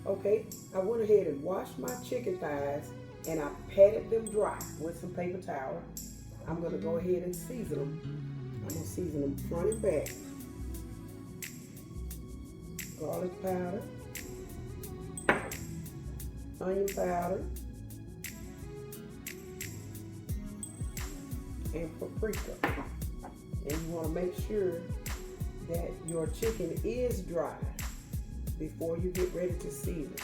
Okay, I went ahead and washed my chicken thighs and I patted them dry with some paper towel. I'm gonna go ahead and season them. I'm gonna season them front and back. Garlic powder, onion powder, and paprika. And you want to make sure that your chicken is dry before you get ready to season.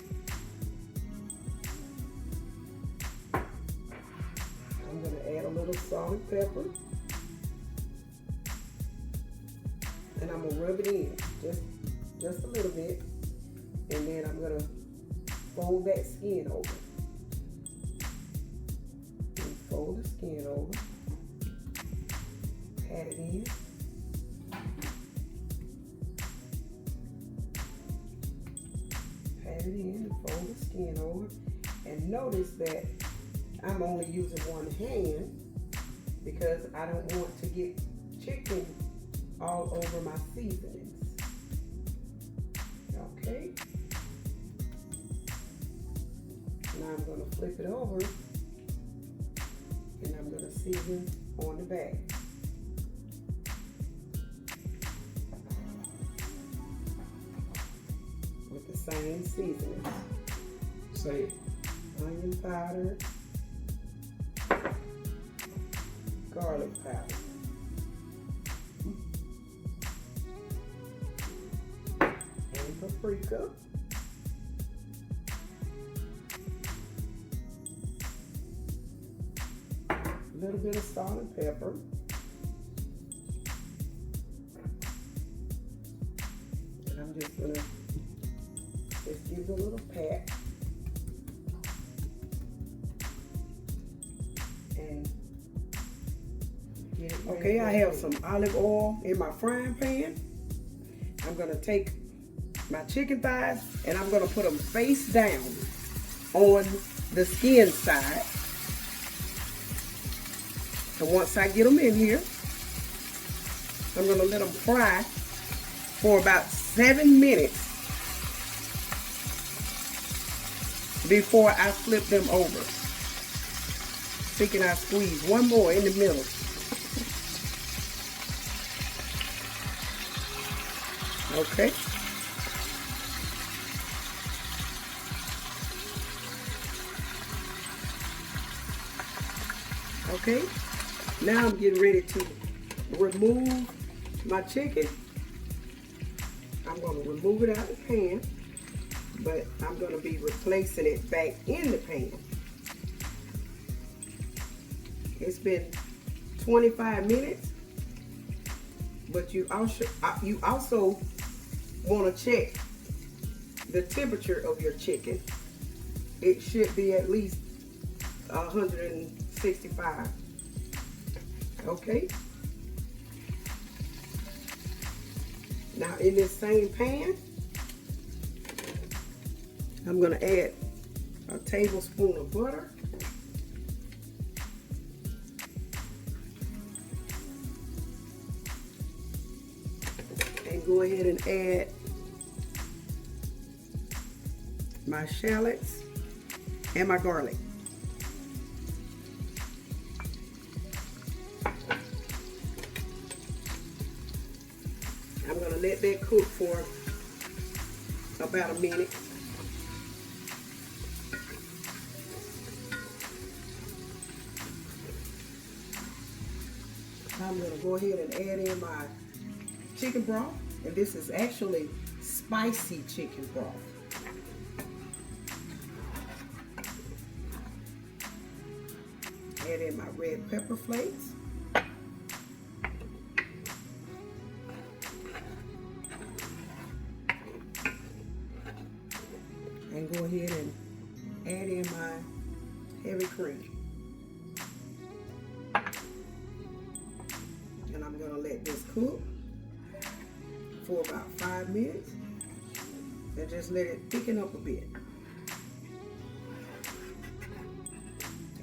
I'm going to add a little salt and pepper. And I'm going to rub it in just a little bit. And then I'm going to fold that skin over. And fold the skin over. Pat it in. Pat it in and fold the skin over. And notice that I'm only using one hand because I don't want to get chicken all over my seasonings. Okay. Now I'm going to flip it over and I'm going to season on the back. With the same seasoning. Say onion powder, garlic powder, and paprika. A little bit of salt and pepper. And I'm just gonna give it a little pat. And get it ready. Okay, I have some olive oil in my frying pan. I'm gonna take my chicken thighs and I'm gonna put them face down on the skin side. And once I get them in here, I'm going to let them fry for about 7 minutes before I flip them over. See, can I squeeze one more in the middle? Okay. Okay. Now I'm getting ready to remove my chicken. I'm going to remove it out of the pan, but I'm going to be replacing it back in the pan. It's been 25 minutes, but you also want to check the temperature of your chicken. It should be at least 165. Okay. Now in this same pan, I'm going to add a tablespoon of butter. And go ahead and add my shallots and my garlic. I'm going to let that cook for about a minute. I'm going to go ahead and add in my chicken broth, and this is actually spicy chicken broth. Add in my red pepper flakes. And go ahead and add in my heavy cream. And I'm going to let this cook for about 5 minutes and just let it thicken up a bit.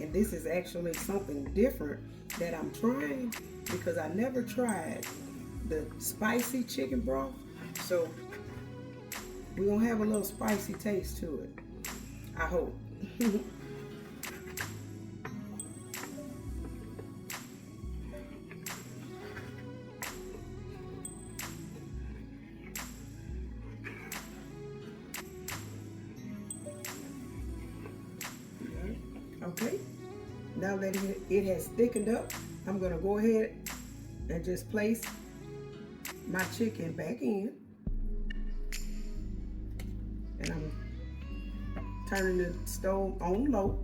And this is actually something different that I'm trying because I never tried the spicy chicken broth. So We're gonna have a little spicy taste to it, I hope. Okay, now that it has thickened up, I'm gonna go ahead and just place my chicken back in. And I'm turning the stove on low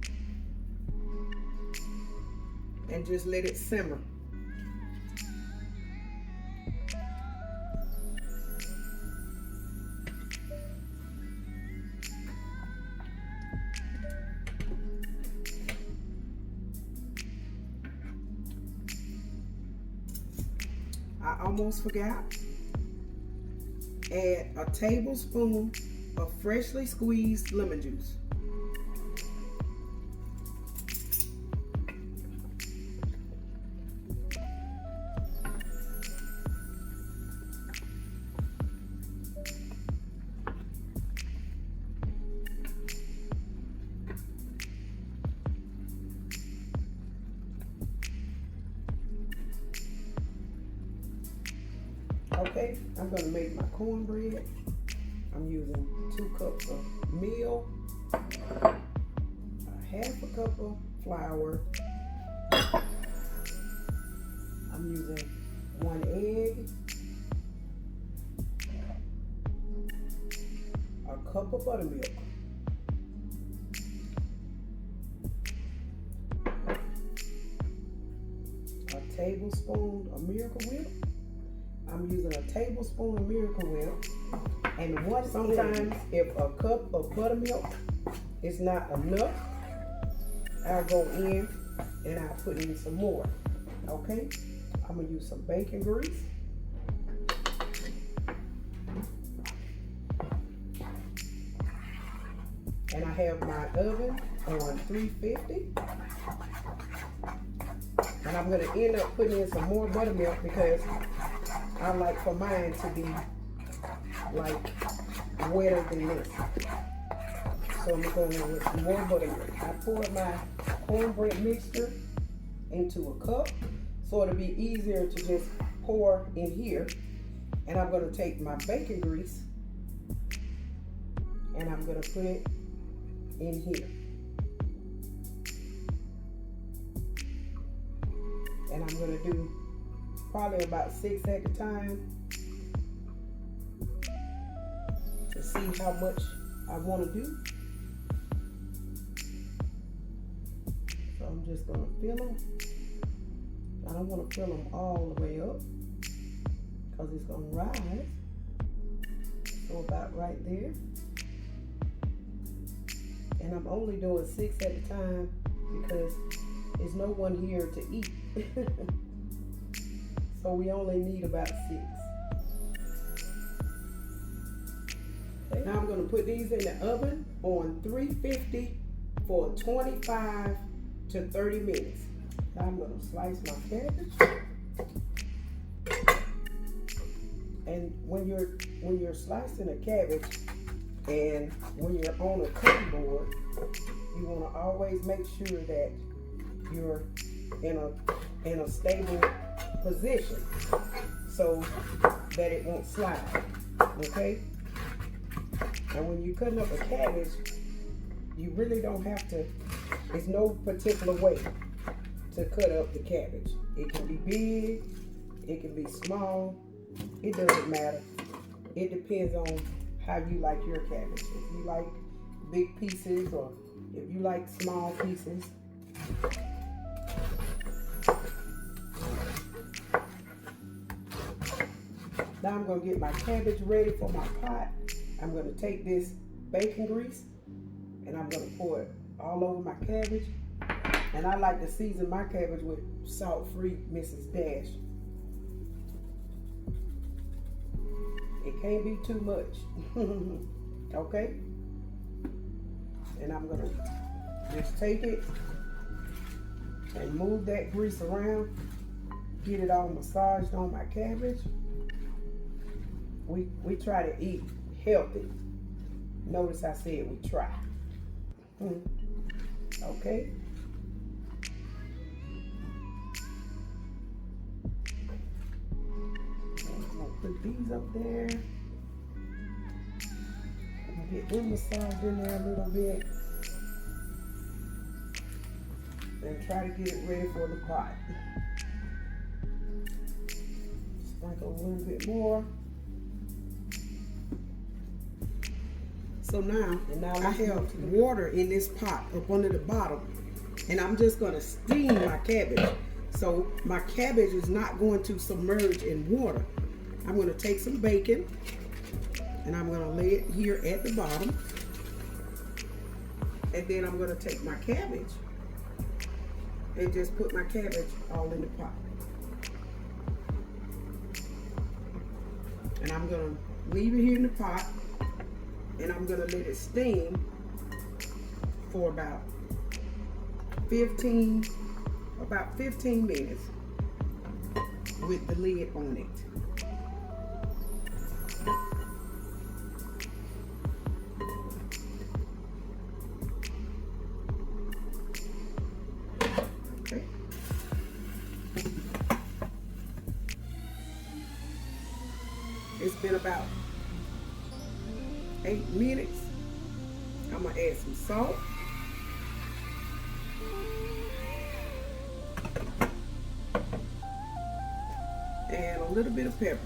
and just let it simmer. I almost forgot. Add a tablespoon of freshly squeezed lemon juice. Okay, I'm going to make my cornbread. I'm using 2 cups of meal, half a cup of flour. I'm using 1 egg, a cup of buttermilk, a tablespoon of Miracle Whip. I'm using a tablespoon of Miracle Whip. And sometimes if a cup of buttermilk is not enough, I'll go in and I'll put in some more. Okay? I'm gonna use some bacon grease. And I have my oven on 350. And I'm gonna end up putting in some more buttermilk because I like for mine to be like wetter than this. So I'm going in with some more buttermilk. I poured my cornbread mixture into a cup so it'll be easier to just pour in here. And I'm going to take my bacon grease and I'm going to put it in here. And I'm going to do probably about 6 at a time to see how much I want to do. So I'm just going to fill them. I don't want to fill them all the way up because it's going to rise. So about right there. And I'm only doing 6 at a time because there's no one here to eat. So we only need about 6. Okay. Now I'm going to put these in the oven on 350 for 25 to 30 minutes. Now I'm going to slice my cabbage. And when you're slicing a cabbage and when you're on a cutting board, you want to always make sure that you're in a stable position so that it won't slide. Okay? And when you're cutting up a cabbage, you really don't have to, there's no particular way to cut up the cabbage. It can be big, it can be small, it doesn't matter. It depends on how you like your cabbage. If you like big pieces or if you like small pieces. Now I'm going to get my cabbage ready for my pot. I'm going to take this bacon grease and I'm going to pour it all over my cabbage. And I like to season my cabbage with salt-free Mrs. Dash. It can't be too much. Okay? And I'm going to just take it and move that grease around. Get it all massaged on my cabbage. We try to eat healthy. Notice I said we try. Okay. I'm gonna put these up there. I'm gonna get them massaged in there a little bit. And try to get it ready for the pot. Sprinkle a little bit more. So now I have water in this pot up under the bottom, and I'm just gonna steam my cabbage. So my cabbage is not going to submerge in water. I'm gonna take some bacon, and I'm gonna lay it here at the bottom. And then I'm gonna take my cabbage and just put my cabbage all in the pot. And I'm gonna leave it here in the pot, and I'm gonna let it steam for about 15 minutes with the lid on it. Okay. It's been about 8 minutes. I'm gonna add some salt. And a little bit of pepper.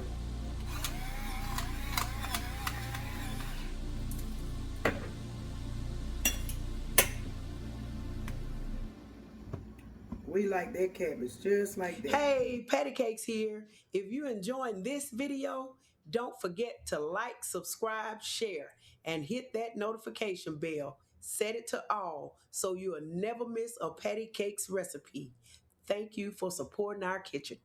We like that cabbage just like that. Hey, PattyKakes here. If you're enjoying this video, don't forget to like, subscribe, share, and hit that notification bell. Set it to all so you'll never miss a PattyKakes recipe. Thank you for supporting our kitchen.